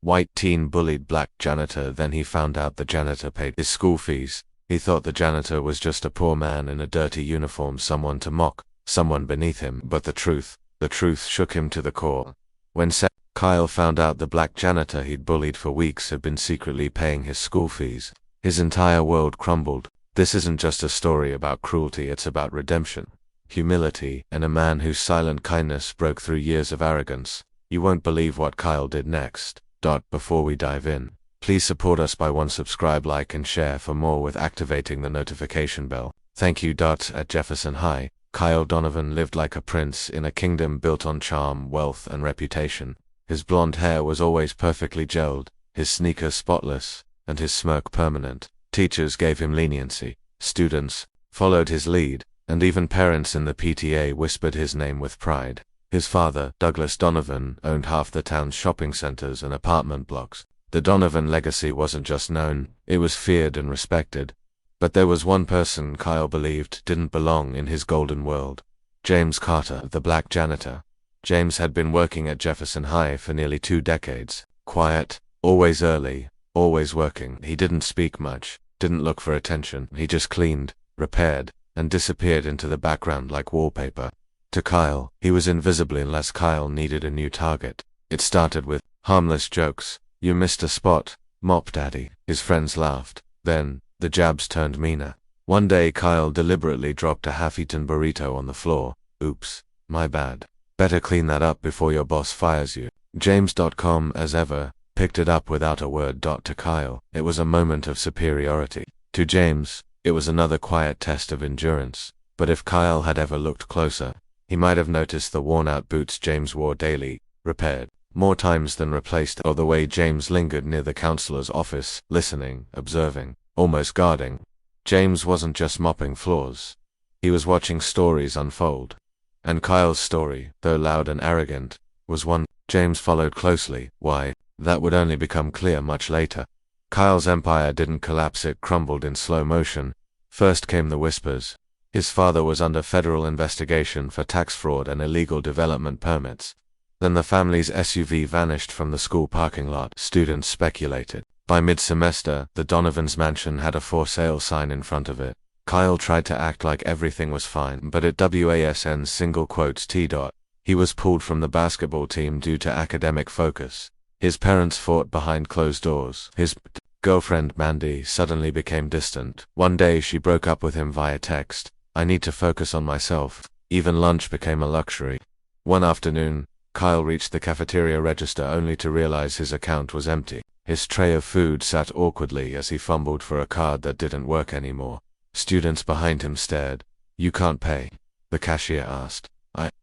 White teen bullied black janitor. Then he found out the janitor paid his school fees. He thought the janitor was just a poor man in a dirty uniform, someone to mock, someone beneath him. But the truth shook him to the core. When Kyle found out the black janitor he'd bullied for weeks had been secretly paying his school fees, his entire world crumbled. This isn't just a story about cruelty, it's about redemption, humility, and a man whose silent kindness broke through years of arrogance. You won't believe what Kyle did next. Before we dive in, please support us by subscribe, like, and share for more with activating the notification bell. Thank you. At Jefferson High, Kyle Donovan lived like a prince in a kingdom built on charm, wealth, and reputation. His blonde hair was always perfectly gelled, his sneakers spotless, and his smirk permanent. Teachers gave him leniency, students followed his lead, and even parents in the PTA whispered his name with pride. His father, Douglas Donovan, owned half the town's shopping centers and apartment blocks. The Donovan legacy wasn't just known, it was feared and respected. But there was one person Kyle believed didn't belong in his golden world. James Carter, the black janitor. James had been working at Jefferson High for nearly 2 decades. Quiet, always early, always working. He didn't speak much, didn't look for attention. He just cleaned, repaired, and disappeared into the background like wallpaper. To Kyle, he was invisible unless Kyle needed a new target. It started with harmless jokes. You missed a spot, Mop Daddy. His friends laughed. Then, the jabs turned meaner. One day Kyle deliberately dropped a half-eaten burrito on the floor. Oops, my bad. Better clean that up before your boss fires you. James.com, as ever, picked it up without a word. To Kyle, it was a moment of superiority. To James, it was another quiet test of endurance. But if Kyle had ever looked closer, he might have noticed the worn-out boots James wore daily, repaired more times than replaced, or the way James lingered near the counselor's office, listening, observing, almost guarding. James wasn't just mopping floors. He was watching stories unfold. And Kyle's story, though loud and arrogant, was one James followed closely. Why? That would only become clear much later. Kyle's empire didn't collapse, it crumbled in slow motion. First came the whispers. His father was under federal investigation for tax fraud and illegal development permits. Then the family's SUV vanished from the school parking lot. Students speculated. By mid-semester, the Donovan's mansion had a for sale sign in front of it. Kyle tried to act like everything was fine, but at WASN's single quotes T. He was pulled from the basketball team due to academic focus. His parents fought behind closed doors. His girlfriend Mandy suddenly became distant. One day she broke up with him via text. I need to focus on myself. Even lunch became a luxury. One afternoon, Kyle reached the cafeteria register only to realize his account was empty. His tray of food sat awkwardly as he fumbled for a card that didn't work anymore. Students behind him stared. You can't pay? The cashier asked.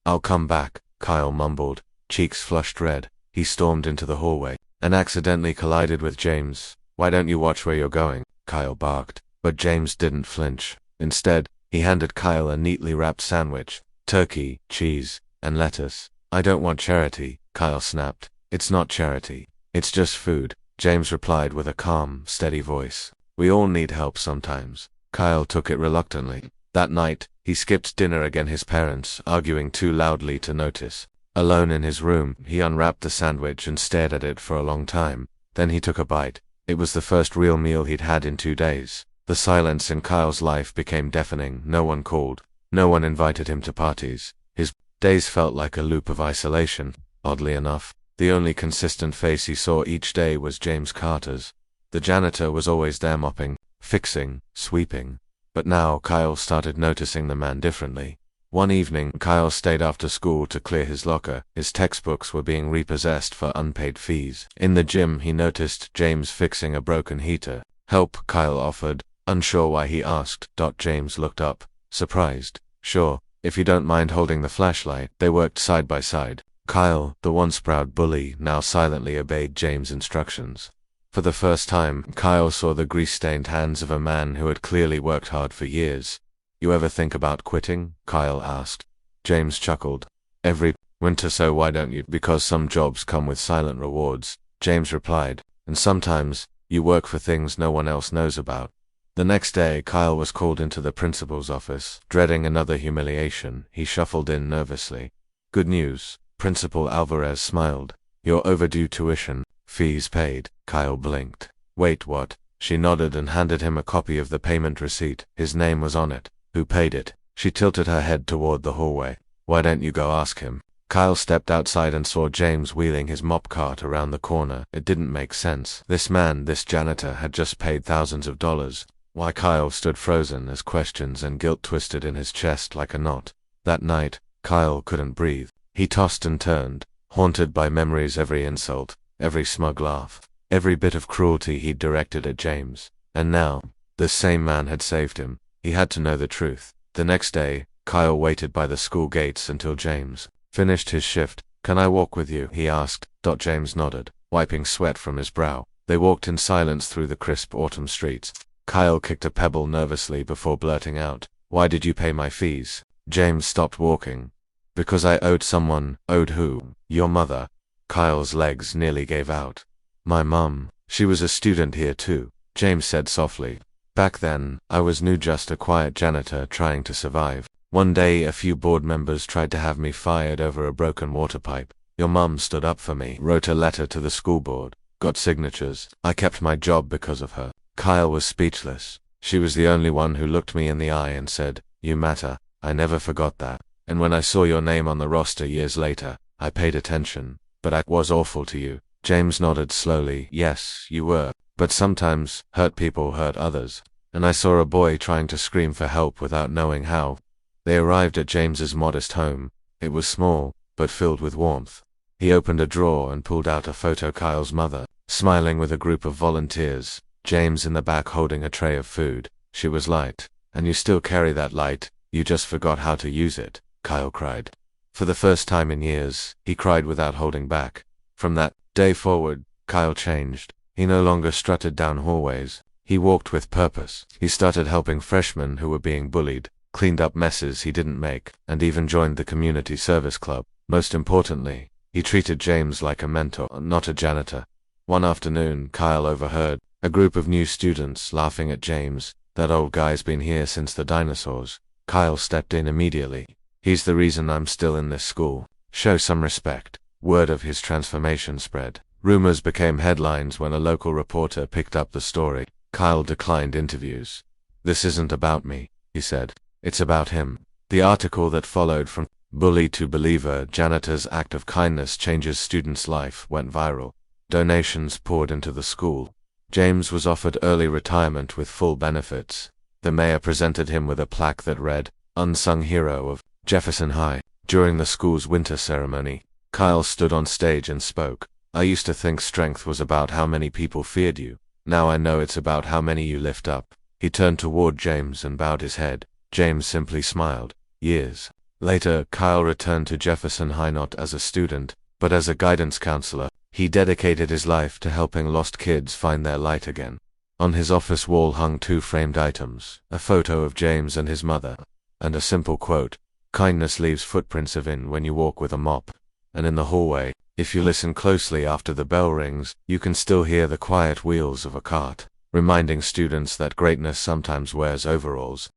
I'll come back, Kyle mumbled, cheeks flushed red. He stormed into the hallway and accidentally collided with James. Why don't you watch where you're going? Kyle barked. But James didn't flinch. Instead, he handed Kyle a neatly wrapped sandwich, turkey, cheese, and lettuce. I don't want charity, Kyle snapped. It's not charity. It's just food, James replied with a calm, steady voice. We all need help sometimes. Kyle took it reluctantly. That night, he skipped dinner again, his parents arguing too loudly to notice. Alone in his room, he unwrapped the sandwich and stared at it for a long time. Then he took a bite. It was the first real meal he'd had in 2 days. The silence in Kyle's life became deafening. No one called. No one invited him to parties. His days felt like a loop of isolation. Oddly enough, the only consistent face he saw each day was James Carter's. The janitor was always there mopping, fixing, sweeping. But now Kyle started noticing the man differently. One evening, Kyle stayed after school to clear his locker. His textbooks were being repossessed for unpaid fees. In the gym, he noticed James fixing a broken heater. Help, Kyle offered, unsure why he asked. James looked up, surprised. Sure, if you don't mind holding the flashlight. They worked side by side. Kyle, the once proud bully, now silently obeyed James' instructions. For the first time, Kyle saw the grease-stained hands of a man who had clearly worked hard for years. You ever think about quitting? Kyle asked. James chuckled. Every winter. So why don't you? Because some jobs come with silent rewards, James replied. And sometimes, you work for things no one else knows about. The next day, Kyle was called into the principal's office. Dreading another humiliation, he shuffled in nervously. Good news, Principal Alvarez smiled. Your overdue tuition, Fees paid. Kyle blinked. Wait, what? She nodded and handed him a copy of the payment receipt. His name was on it. Who paid it? She tilted her head toward the hallway. Why don't you go ask him? Kyle stepped outside and saw James wheeling his mop cart around the corner. It didn't make sense. This man, this janitor, had just paid thousands of dollars. Why? Kyle stood frozen as questions and guilt twisted in his chest like a knot. That night, Kyle couldn't breathe. He tossed and turned, haunted by memories, every insult, every smug laugh, every bit of cruelty he'd directed at James. And now, this same man had saved him. He had to know the truth. The next day, Kyle waited by the school gates until James finished his shift. Can I walk with you? He asked. James nodded, wiping sweat from his brow. They walked in silence through the crisp autumn streets. Kyle kicked a pebble nervously before blurting out, "Why did you pay my fees?" James stopped walking. "Because I owed someone." "Owed who?" "Your mother." Kyle's legs nearly gave out. "My mum. She was a student here too," James said softly. "Back then, I was new, just a quiet janitor trying to survive. One day a few board members tried to have me fired over a broken water pipe. Your mum stood up for me, wrote a letter to the school board, got signatures. I kept my job because of her." Kyle was speechless. She was the only one who looked me in the eye and said, "You matter." I never forgot that. And when I saw your name on the roster years later, I paid attention. "But I was awful to you." James nodded slowly. "Yes, you were. But sometimes, hurt people hurt others." And I saw a boy trying to scream for help without knowing how. They arrived at James's modest home. It was small, but filled with warmth. He opened a drawer and pulled out a photo. Kyle's mother, smiling with a group of volunteers. James in the back holding a tray of food. She was light. "And you still carry that light. You just forgot how to use it," Kyle cried. For the first time in years, he cried without holding back. From that day forward, Kyle changed. He no longer strutted down hallways. He walked with purpose. He started helping freshmen who were being bullied, cleaned up messes he didn't make, and even joined the community service club. Most importantly, he treated James like a mentor, not a janitor. One afternoon, Kyle overheard a group of new students laughing at James. "That old guy's been here since the dinosaurs." Kyle stepped in immediately. "He's the reason I'm still in this school. Show some respect." Word of his transformation spread. Rumors became headlines when a local reporter picked up the story. Kyle declined interviews. "This isn't about me," he said. "It's about him." The article that followed, from bully to believer, janitor's act of kindness changes student's life, went viral. Donations poured into the school. James was offered early retirement with full benefits. The mayor presented him with a plaque that read, "Unsung Hero of Jefferson High." During the school's winter ceremony, Kyle stood on stage and spoke. "I used to think strength was about how many people feared you. Now I know it's about how many you lift up." He turned toward James and bowed his head. James simply smiled. Years later, Kyle returned to Jefferson High not as a student, but as a guidance counselor. He dedicated his life to helping lost kids find their light again. On his office wall hung two framed items, a photo of James and his mother, and a simple quote, "Kindness leaves footprints even when you walk with a mop." And in the hallway, if you listen closely after the bell rings, you can still hear the quiet wheels of a cart, reminding students that greatness sometimes wears overalls.